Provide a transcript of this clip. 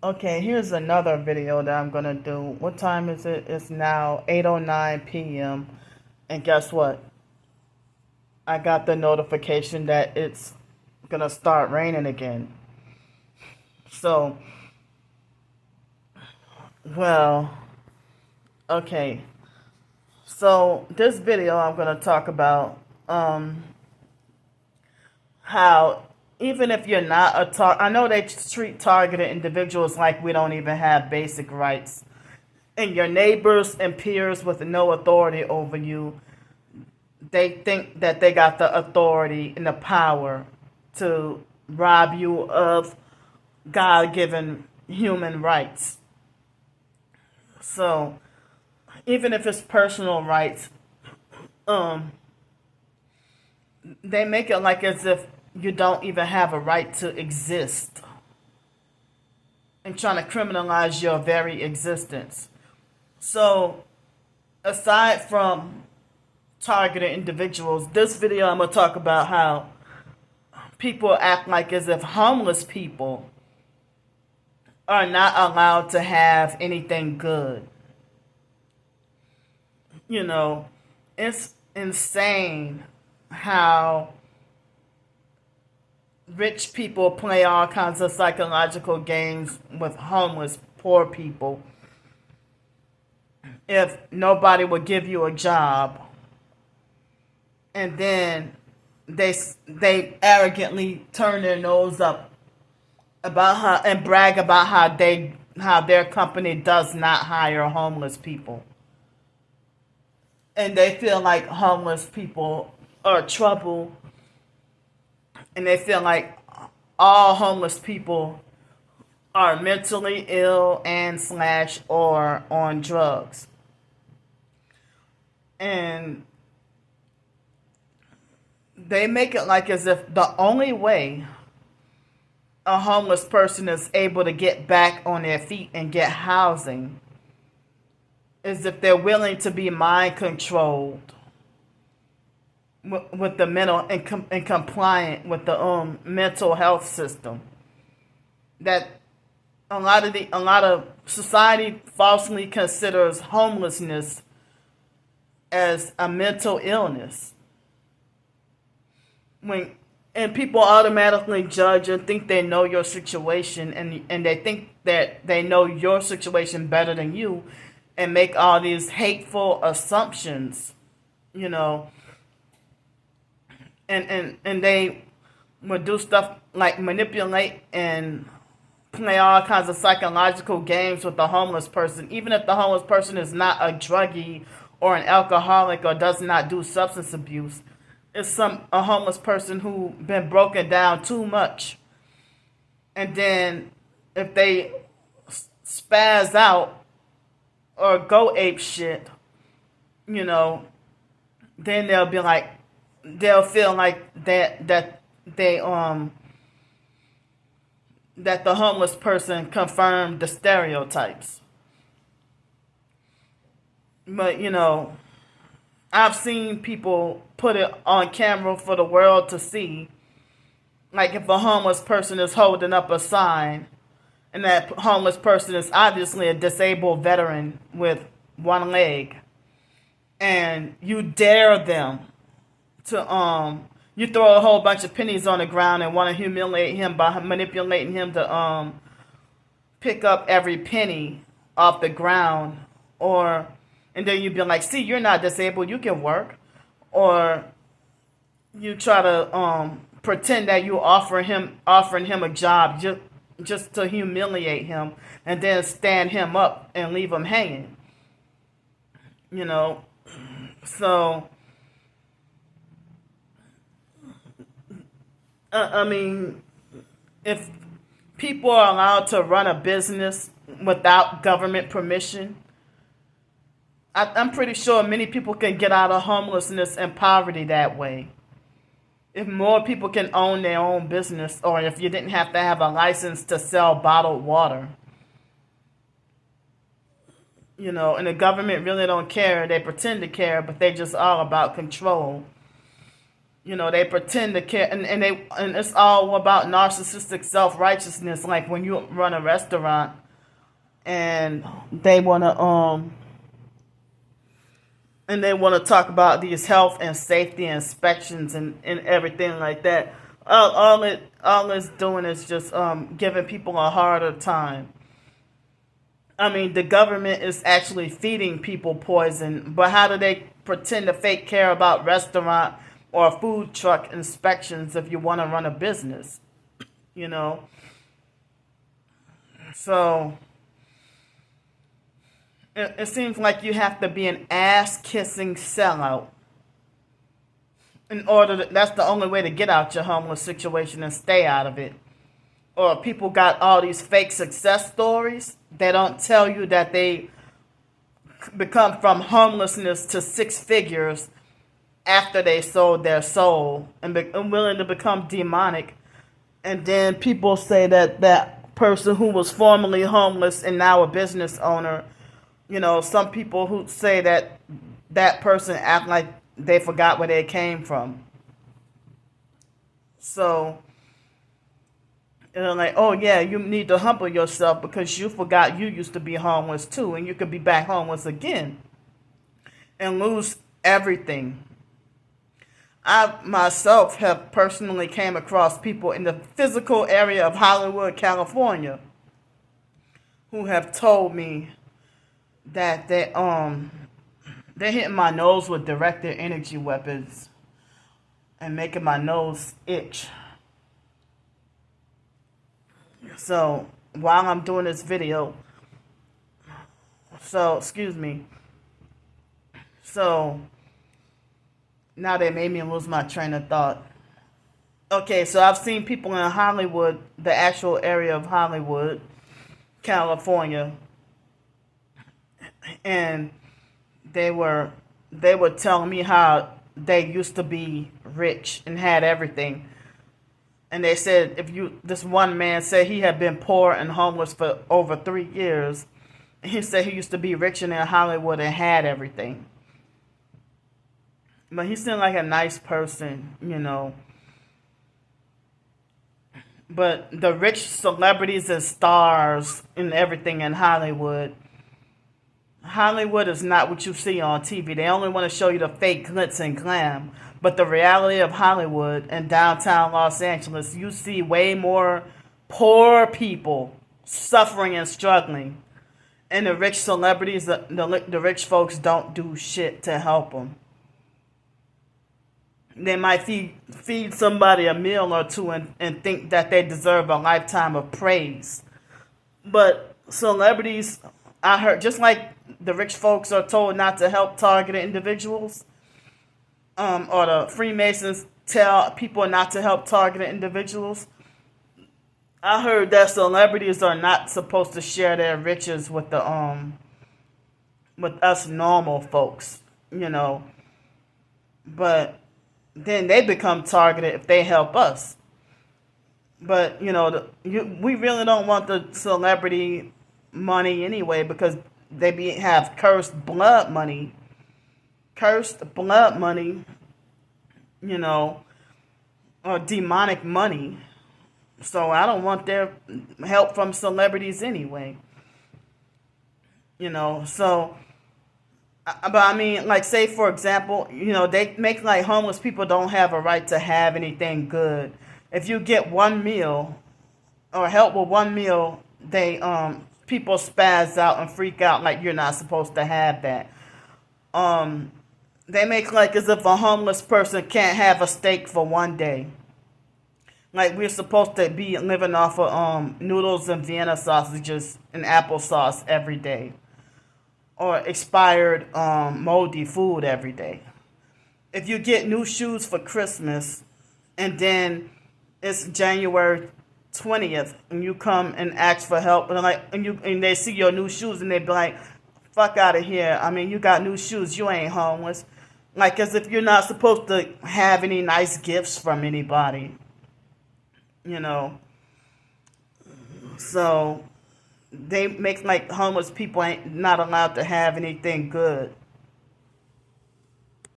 Okay, here's another video that I'm gonna do. What time is it? It's now 8:09 p.m. And guess what? I got the notification that it's gonna start raining again. So, well, okay. So this video I'm gonna talk about how even if you're not I know they treat targeted individuals like we don't even have basic rights. And your neighbors and peers with no authority over you, they think that they got the authority and the power to rob you of God-given human rights. So even if it's personal rights, um, they make it like as if you don't even have a right to exist and trying to criminalize your very existence. So aside from targeted individuals, this video I'm going to talk about how people act like as if homeless people are not allowed to have anything good. You know, it's insane how rich people play all kinds of psychological games with homeless poor people. If nobody would give you a job, and then they arrogantly turn their nose up about how and brag about how their company does not hire homeless people, and they feel like homeless people are trouble, and they feel like all homeless people are mentally ill and slash or on drugs. And they make it like as if the only way a homeless person is able to get back on their feet and get housing is if they're willing to be mind controlled with the mental and compliant with the mental health system. That a lot of society falsely considers homelessness as a mental illness. And people automatically judge and think they know your situation, and they think that they know your situation better than you, and make all these hateful assumptions, you know, and they would do stuff like manipulate and play all kinds of psychological games with the homeless person, even if the homeless person is not a druggie or an alcoholic or does not do substance abuse. It's a homeless person who been broken down too much, and then if they spaz out or go ape shit, you know, then they'll feel like that the homeless person confirmed the stereotypes. But you know, I've seen people put it on camera for the world to see. Like if a homeless person is holding up a sign, and that homeless person is obviously a disabled veteran with one leg, and you dare them to you throw a whole bunch of pennies on the ground and want to humiliate him by manipulating him to pick up every penny off the ground, or and then you'd be like, see, you're not disabled, you can work. Or you try to pretend that you offering him a job just to humiliate him, and then stand him up and leave him hanging. You know, so I mean, if people are allowed to run a business without government permission, I'm pretty sure many people can get out of homelessness and poverty that way. If more people can own their own business, or if you didn't have to have a license to sell bottled water, you know, and the government really don't care. They pretend to care, but they just all about control. They pretend to care, and it's all about narcissistic self-righteousness. Like when you run a restaurant and they want to talk about these health and safety inspections and everything like that. All it's doing is just giving people a harder time. I mean, the government is actually feeding people poison, but how do they pretend to fake care about restaurant or food truck inspections if you want to run a business? So it seems like you have to be an ass-kissing sellout that's the only way to get out your homeless situation and stay out of it. Or people got all these fake success stories. They don't tell you that they become from homelessness to six figures after they sold their soul and willing to become demonic. And then people say that person who was formerly homeless and now a business owner, some people who say that person act like they forgot where they came from. So, like, oh yeah, you need to humble yourself because you forgot you used to be homeless too, and you could be back homeless again and lose everything. I myself have personally came across people in the physical area of Hollywood, California, who have told me that they're hitting my nose with directed energy weapons and making my nose itch. So while I'm doing this video, excuse me. So now they made me lose my train of thought. Okay, so I've seen people in Hollywood, the actual area of Hollywood, California, and they were telling me how they used to be rich and had everything. And they said this one man said he had been poor and homeless for over 3 years. He said he used to be rich in Hollywood and had everything. But he seemed like a nice person, But the rich celebrities and stars and everything in Hollywood is not what you see on TV. They only want to show you the fake glitz and glam. But the reality of Hollywood and downtown Los Angeles, you see way more poor people suffering and struggling. And the rich celebrities, the rich folks don't do shit to help them. They might feed somebody a meal or two and think that they deserve a lifetime of praise. But celebrities, I heard, just like the rich folks are told not to help targeted individuals, or the Freemasons tell people not to help targeted individuals, I heard that celebrities are not supposed to share their riches with with us normal folks, But then they become targeted if they help us. But we really don't want the celebrity money anyway because they have cursed blood money, or demonic money. So I don't want their help from celebrities anyway. So, but I mean, like, say for example, they make like homeless people don't have a right to have anything good. If you get one meal or help with one meal, people spaz out and freak out like you're not supposed to have that. They make like as if a homeless person can't have a steak for one day. Like we're supposed to be living off of noodles and Vienna sausages and applesauce every day. Or expired moldy food every day. If you get new shoes for Christmas and then it's January 20th and you come and ask for help and they see your new shoes and they be like, fuck out of here. I mean, you got new shoes, you ain't homeless. Like as if you're not supposed to have any nice gifts from anybody. So they make like homeless people ain't not allowed to have anything good.